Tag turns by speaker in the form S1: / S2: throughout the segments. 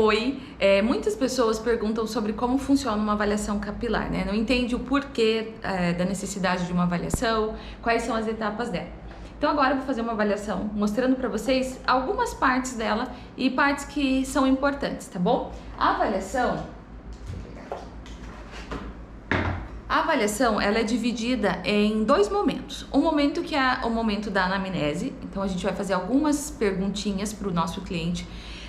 S1: Oi, muitas pessoas perguntam sobre como funciona uma avaliação capilar, né? Não entende o porquê da necessidade de uma avaliação, quais são as etapas dela. Então agora eu vou fazer uma avaliação mostrando para vocês algumas partes dela e partes que são importantes, tá bom? A avaliação, ela é dividida em dois momentos. Um momento que é o momento da anamnese, então a gente vai fazer algumas perguntinhas para o nosso cliente.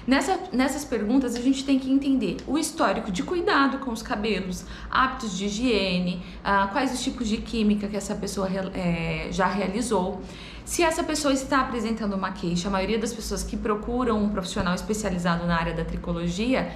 S1: Nessas perguntas a gente tem que entender o histórico de cuidado com os cabelos, hábitos de higiene, quais os tipos de química que essa pessoa já realizou. Se essa pessoa está apresentando uma queixa, a maioria das pessoas que procuram um profissional especializado na área da tricologia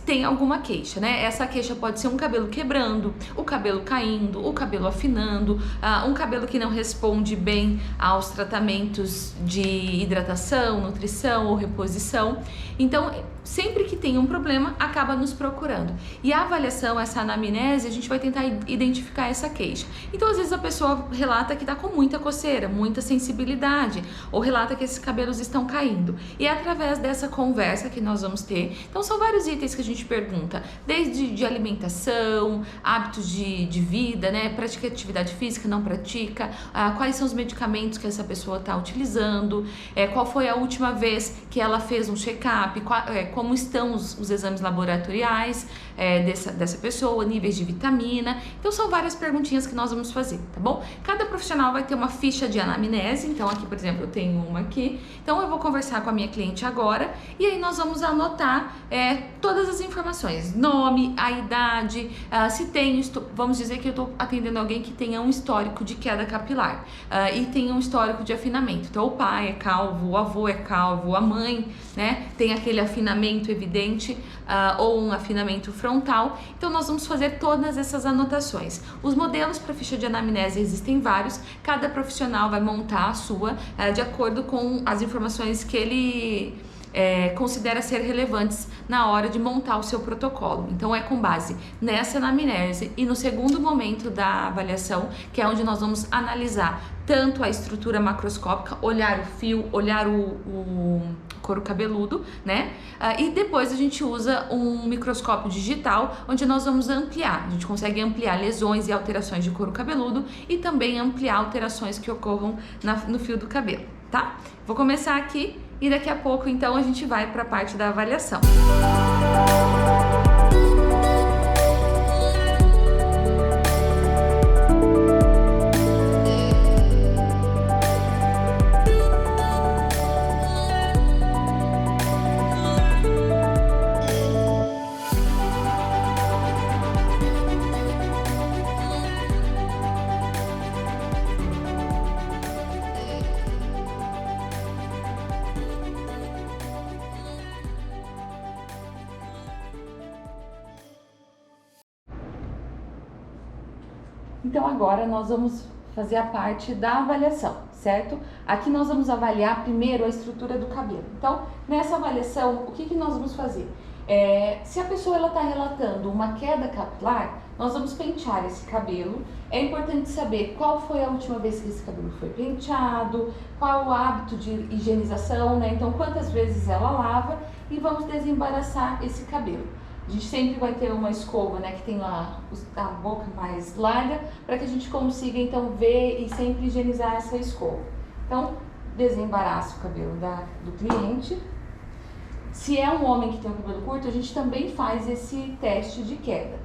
S1: tem alguma queixa, né? Essa queixa pode ser um cabelo quebrando, o cabelo caindo, o cabelo afinando, um cabelo que não responde bem aos tratamentos de hidratação, nutrição ou reposição. Então, sempre que tem um problema, acaba nos procurando. E a avaliação, essa anamnese, a gente vai tentar identificar essa queixa. Então, às vezes a pessoa relata que está com muita coceira, muita sensibilidade, ou relata que esses cabelos estão caindo. E é através dessa conversa que nós vamos ter. Então, são vários itens que a gente pergunta, desde de alimentação, hábitos de vida, né? Pratica atividade física, não pratica, quais são os medicamentos que essa pessoa está utilizando, qual foi a última vez que ela fez um check-up, como estão os exames laboratoriais dessa pessoa, níveis de vitamina. Então são várias perguntinhas que nós vamos fazer, tá bom? Cada profissional vai ter uma ficha de anamnese, então aqui, por exemplo, eu tenho uma aqui. Então eu vou conversar com a minha cliente agora e aí nós vamos anotar todas as informações, nome, a idade, se tem, vamos dizer que eu estou atendendo alguém que tenha um histórico de queda capilar e tenha um histórico de afinamento. Então o pai é calvo, o avô é calvo, a mãe, né, tem aquele afinamento evidente ou um afinamento frontal. Então nós vamos fazer todas essas anotações. Os modelos para ficha de anamnese existem vários, cada profissional vai montar a sua de acordo com as informações que ele considera ser relevantes na hora de montar o seu protocolo. Então é com base nessa anamnese e no segundo momento da avaliação, que é onde nós vamos analisar tanto a estrutura macroscópica, olhar o fio, olhar o couro cabeludo, né? E depois a gente usa um microscópio digital, onde nós vamos ampliar. A gente consegue ampliar lesões e alterações de couro cabeludo e também ampliar alterações que ocorram no fio do cabelo, tá? Vou começar aqui e daqui a pouco, então, a gente vai para a parte da avaliação. Então agora nós vamos fazer a parte da avaliação, certo? Aqui nós vamos avaliar primeiro a estrutura do cabelo. Então, nessa avaliação, o que nós vamos fazer? Se a pessoa está relatando uma queda capilar, nós vamos pentear esse cabelo. É importante saber qual foi a última vez que esse cabelo foi penteado, qual o hábito de higienização, né? Então, quantas vezes ela lava, e vamos desembaraçar esse cabelo. A gente sempre vai ter uma escova, né, que tem lá a boca mais larga, para que a gente consiga então ver e sempre higienizar essa escova. Então, desembaraça o cabelo do cliente. Se é um homem que tem o cabelo curto, a gente também faz esse teste de queda.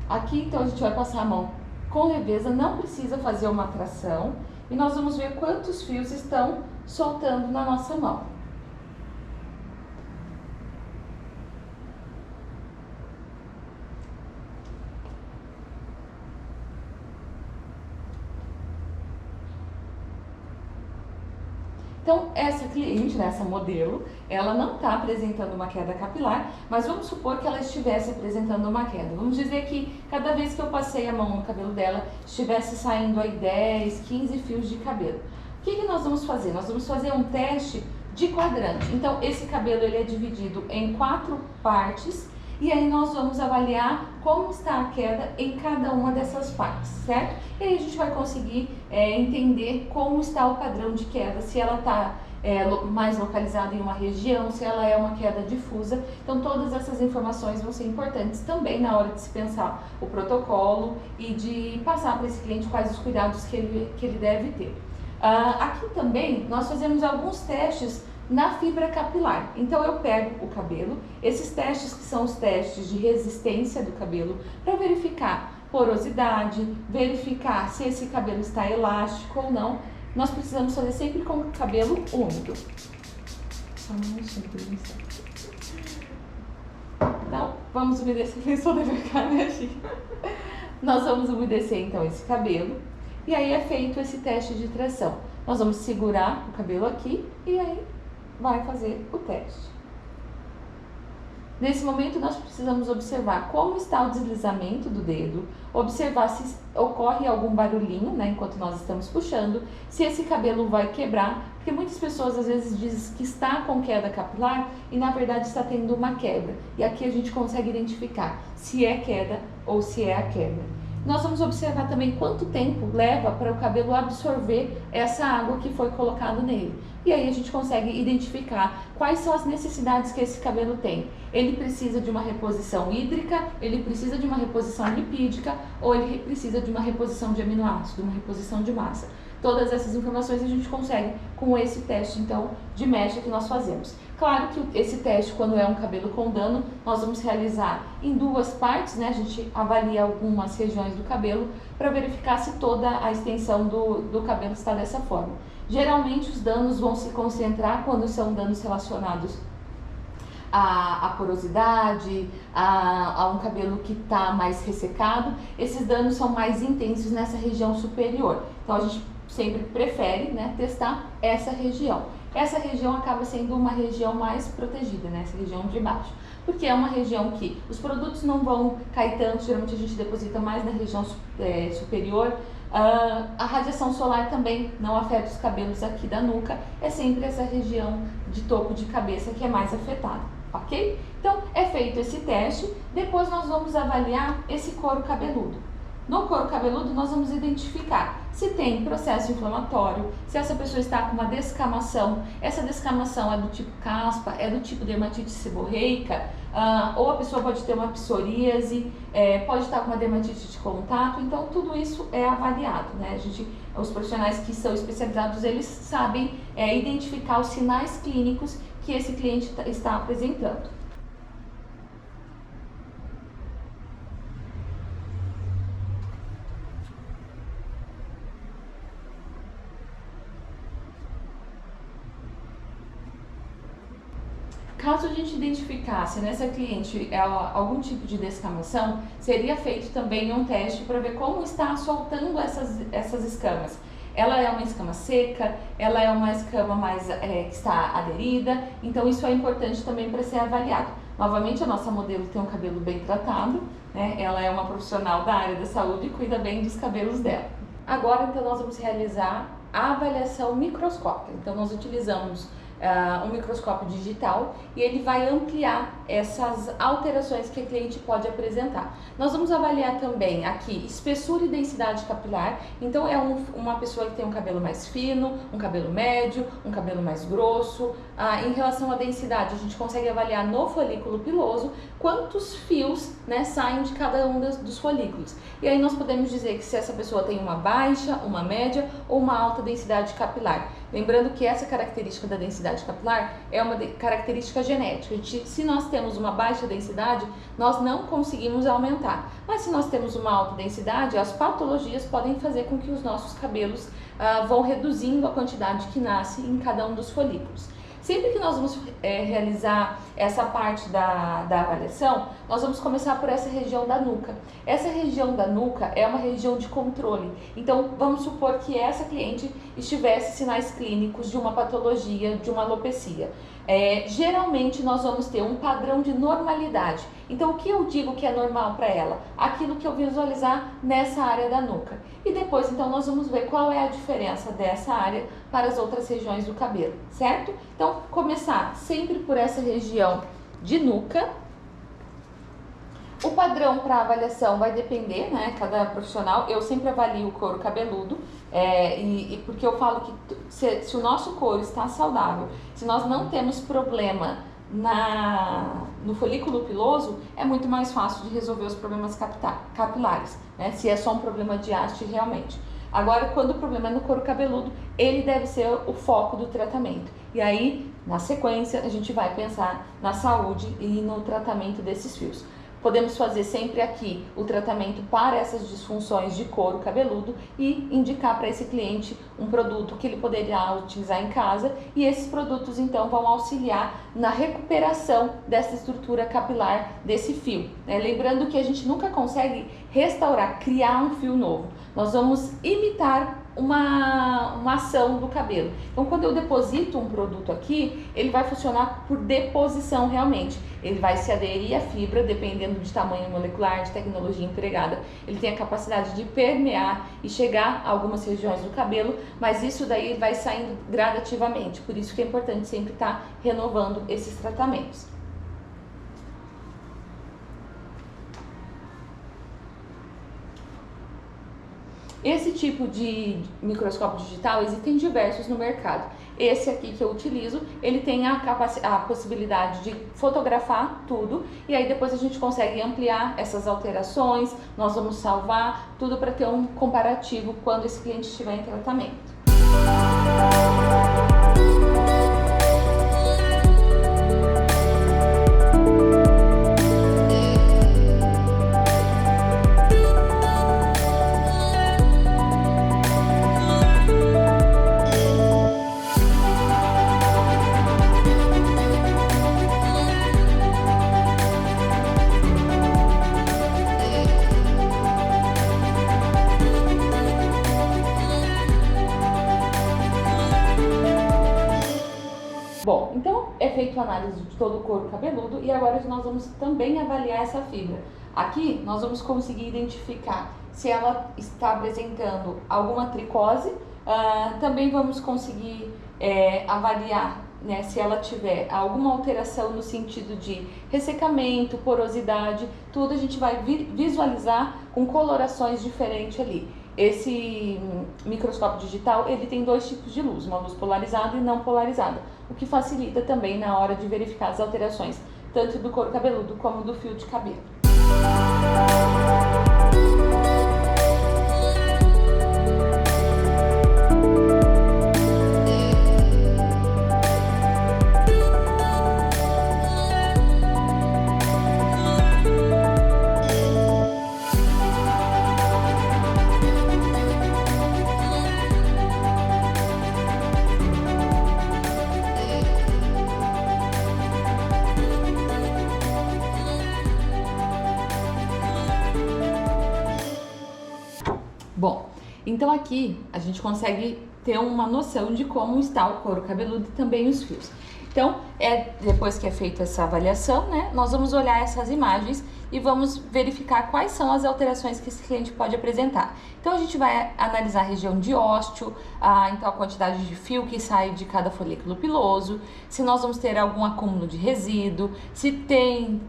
S1: Aqui, então, a gente vai passar a mão com leveza, não precisa fazer uma tração, e nós vamos ver quantos fios estão soltando na nossa mão. Então, essa cliente, né, essa modelo, ela não está apresentando uma queda capilar, mas vamos supor que ela estivesse apresentando uma queda. Vamos dizer que cada vez que eu passei a mão no cabelo dela, estivesse saindo aí 10, 15 fios de cabelo. O que nós vamos fazer? Nós vamos fazer um teste de quadrante. Então, esse cabelo ele é dividido em 4 partes e aí nós vamos avaliar como está a queda em cada uma dessas partes, certo? E aí a gente vai conseguir entender como está o padrão de queda, se ela está mais localizada em uma região, se ela é uma queda difusa. Então todas essas informações vão ser importantes também na hora de se pensar o protocolo e de passar para esse cliente quais os cuidados que ele deve ter. Aqui também nós fazemos alguns testes na fibra capilar. Então eu pego o cabelo, esses testes que são os testes de resistência do cabelo, para verificar porosidade, verificar se esse cabelo está elástico ou não. Nós precisamos fazer sempre com o cabelo úmido. Só um minutinho, por licença. Então, vamos umedecer. Pensou da minha cara, né, Chico? Nós vamos umedecer então esse cabelo. E aí é feito esse teste de tração. Nós vamos segurar o cabelo aqui e aí vai fazer o teste. Nesse momento nós precisamos observar como está o deslizamento do dedo, observar se ocorre algum barulhinho, né, enquanto nós estamos puxando, se esse cabelo vai quebrar, porque muitas pessoas às vezes dizem que está com queda capilar e na verdade está tendo uma quebra. E aqui a gente consegue identificar se é queda ou se é a quebra. Nós vamos observar também quanto tempo leva para o cabelo absorver essa água que foi colocada nele. E aí a gente consegue identificar quais são as necessidades que esse cabelo tem. Ele precisa de uma reposição hídrica, ele precisa de uma reposição lipídica ou ele precisa de uma reposição de aminoácido, uma reposição de massa. Todas essas informações a gente consegue com esse teste, então, de mecha que nós fazemos. Claro que esse teste, quando é um cabelo com dano, nós vamos realizar em duas partes, né? A gente avalia algumas regiões do cabelo para verificar se toda a extensão do cabelo está dessa forma. Geralmente os danos vão se concentrar quando são danos relacionados à porosidade, a um cabelo que está mais ressecado. Esses danos são mais intensos nessa região superior. Então a gente sempre prefere, né, testar essa região. Essa região acaba sendo uma região mais protegida, né, essa região de baixo, porque é uma região que os produtos não vão cair tanto, geralmente a gente deposita mais na região superior. A radiação solar também não afeta os cabelos aqui da nuca, é sempre essa região de topo de cabeça que é mais afetada, ok? Então é feito esse teste, depois nós vamos avaliar esse couro cabeludo. No couro cabeludo nós vamos identificar se tem processo inflamatório, se essa pessoa está com uma descamação, essa descamação é do tipo caspa, é do tipo dermatite seborreica, ou a pessoa pode ter uma psoríase, pode estar com uma dermatite de contato. Então tudo isso é avaliado, né? Os profissionais que são especializados, eles sabem identificar os sinais clínicos que esse cliente está apresentando. Caso a gente identificasse nessa cliente algum tipo de descamação, seria feito também um teste para ver como está soltando essas escamas. Ela é uma escama seca, ela é uma escama mais que está aderida, então isso é importante também para ser avaliado. Novamente, a nossa modelo tem um cabelo bem tratado, né? Ela é uma profissional da área da saúde e cuida bem dos cabelos dela. Agora, então, nós vamos realizar a avaliação microscópica. Então, nós utilizamos um microscópio digital e ele vai ampliar essas alterações que a cliente pode apresentar. Nós vamos avaliar também aqui espessura e densidade capilar. Então é uma pessoa que tem um cabelo mais fino, um cabelo médio, um cabelo mais grosso. Em relação à densidade, a gente consegue avaliar no folículo piloso quantos fios, né, saem de cada um dos folículos. E aí nós podemos dizer que se essa pessoa tem uma baixa, uma média ou uma alta densidade capilar. Lembrando que essa característica da densidade capilar é uma característica genética. Se nós temos uma baixa densidade, nós não conseguimos aumentar. Mas se nós temos uma alta densidade, as patologias podem fazer com que os nossos cabelos vão reduzindo a quantidade que nasce em cada um dos folículos. Sempre que nós vamos realizar essa parte da avaliação, nós vamos começar por essa região da nuca. Essa região da nuca é uma região de controle. Então, vamos supor que essa cliente estivesse sinais clínicos de uma patologia, de uma alopecia. Geralmente, nós vamos ter um padrão de normalidade. Então, o que eu digo que é normal para ela? Aquilo que eu visualizar nessa área da nuca. E depois, então, nós vamos ver qual é a diferença dessa área para as outras regiões do cabelo, certo? Então, começar sempre por essa região de nuca. O padrão para avaliação vai depender, né? Cada profissional. Eu sempre avalio o couro cabeludo, porque eu falo que se o nosso couro está saudável, se nós não temos problema no folículo piloso, é muito mais fácil de resolver os problemas capilares, né? Se é só um problema de haste realmente. Agora, quando o problema é no couro cabeludo, ele deve ser o foco do tratamento. E aí, na sequência, a gente vai pensar na saúde e no tratamento desses fios. Podemos fazer sempre aqui o tratamento para essas disfunções de couro cabeludo e indicar para esse cliente um produto que ele poderia utilizar em casa, e esses produtos então vão auxiliar na recuperação dessa estrutura capilar desse fio, né? Lembrando que a gente nunca consegue restaurar, criar um fio novo. Nós vamos imitar uma ação do cabelo. Então, quando eu deposito um produto aqui, ele vai funcionar por deposição realmente. Ele vai se aderir à fibra, dependendo de tamanho molecular, de tecnologia empregada. Ele tem a capacidade de permear e chegar a algumas regiões do cabelo, mas isso daí vai saindo gradativamente. Por isso que é importante sempre estar renovando esses tratamentos. Esse tipo de microscópio digital existem diversos no mercado. Esse aqui que eu utilizo, ele tem a possibilidade de fotografar tudo, e aí depois a gente consegue ampliar essas alterações, nós vamos salvar tudo para ter um comparativo quando esse cliente estiver em tratamento. Bom, então é feita a análise de todo o couro cabeludo e agora nós vamos também avaliar essa fibra. Aqui nós vamos conseguir identificar se ela está apresentando alguma tricose, também vamos conseguir avaliar, né, se ela tiver alguma alteração no sentido de ressecamento, porosidade, tudo a gente vai visualizar com colorações diferentes ali. Esse microscópio digital, ele tem dois tipos de luz, uma luz polarizada e não polarizada, o que facilita também na hora de verificar as alterações, tanto do couro cabeludo como do fio de cabelo. Bom, então aqui a gente consegue ter uma noção de como está o couro cabeludo e também os fios. Então, depois que é feita essa avaliação, né, nós vamos olhar essas imagens e vamos verificar quais são as alterações que esse cliente pode apresentar. Então, a gente vai analisar a região de ósteo, então a quantidade de fio que sai de cada folículo piloso, se nós vamos ter algum acúmulo de resíduo, se tem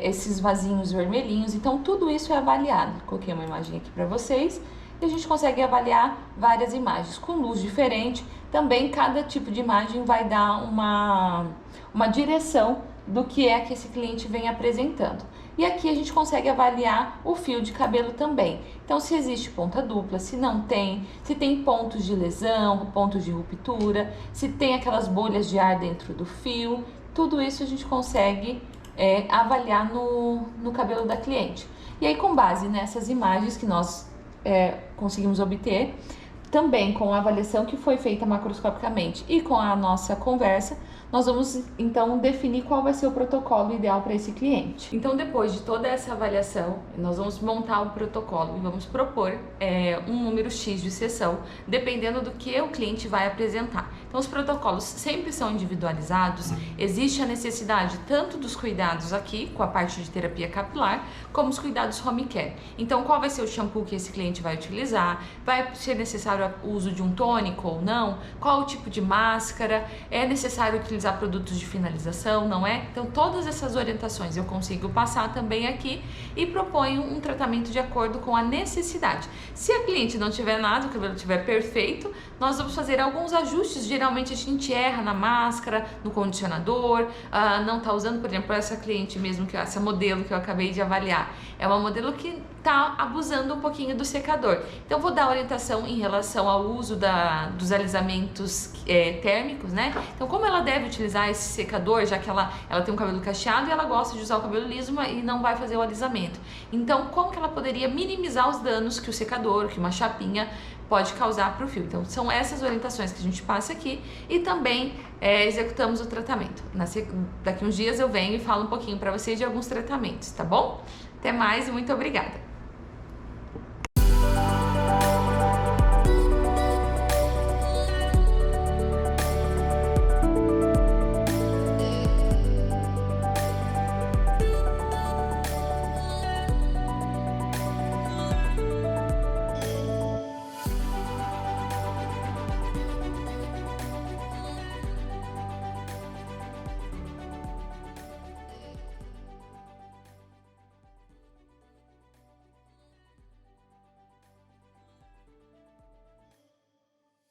S1: esses vasinhos vermelhinhos. Então, tudo isso é avaliado. Coloquei uma imagem aqui para vocês. E a gente consegue avaliar várias imagens com luz diferente. Também cada tipo de imagem vai dar uma direção do que é que esse cliente vem apresentando. E aqui a gente consegue avaliar o fio de cabelo também. Então, se existe ponta dupla, se não tem, se tem pontos de lesão, pontos de ruptura, se tem aquelas bolhas de ar dentro do fio, tudo isso a gente consegue avaliar no cabelo da cliente. E aí, com base nessas imagens que nós conseguimos obter, também com a avaliação que foi feita macroscopicamente e com a nossa conversa, nós vamos então definir qual vai ser o protocolo ideal para esse cliente. Então, depois de toda essa avaliação, nós vamos montar o protocolo e vamos propor um número X de sessão, dependendo do que o cliente vai apresentar. Então, os protocolos sempre são individualizados, existe a necessidade tanto dos cuidados aqui, com a parte de terapia capilar, como os cuidados home care. Então, qual vai ser o shampoo que esse cliente vai utilizar, vai ser necessário necessário o uso de um tônico ou não? Qual o tipo de máscara? É necessário utilizar produtos de finalização, não é? Então todas essas orientações eu consigo passar também aqui e proponho um tratamento de acordo com a necessidade. Se a cliente não tiver nada, o cabelo estiver perfeito, nós vamos fazer alguns ajustes. Geralmente a gente erra na máscara, no condicionador, não está usando, por exemplo, essa cliente mesmo, que essa modelo que eu acabei de avaliar, é uma modelo que está abusando um pouquinho do secador. Então vou dar orientação em relação ao uso dos alisamentos térmicos, né? Então como ela deve utilizar esse secador, já que ela tem um cabelo cacheado e ela gosta de usar o cabelo liso e não vai fazer o alisamento. Então como que ela poderia minimizar os danos que o secador, que uma chapinha pode causar para o fio. Então são essas orientações que a gente passa aqui e também executamos o tratamento. Daqui uns dias eu venho e falo um pouquinho para vocês de alguns tratamentos, tá bom? Até mais e muito obrigada!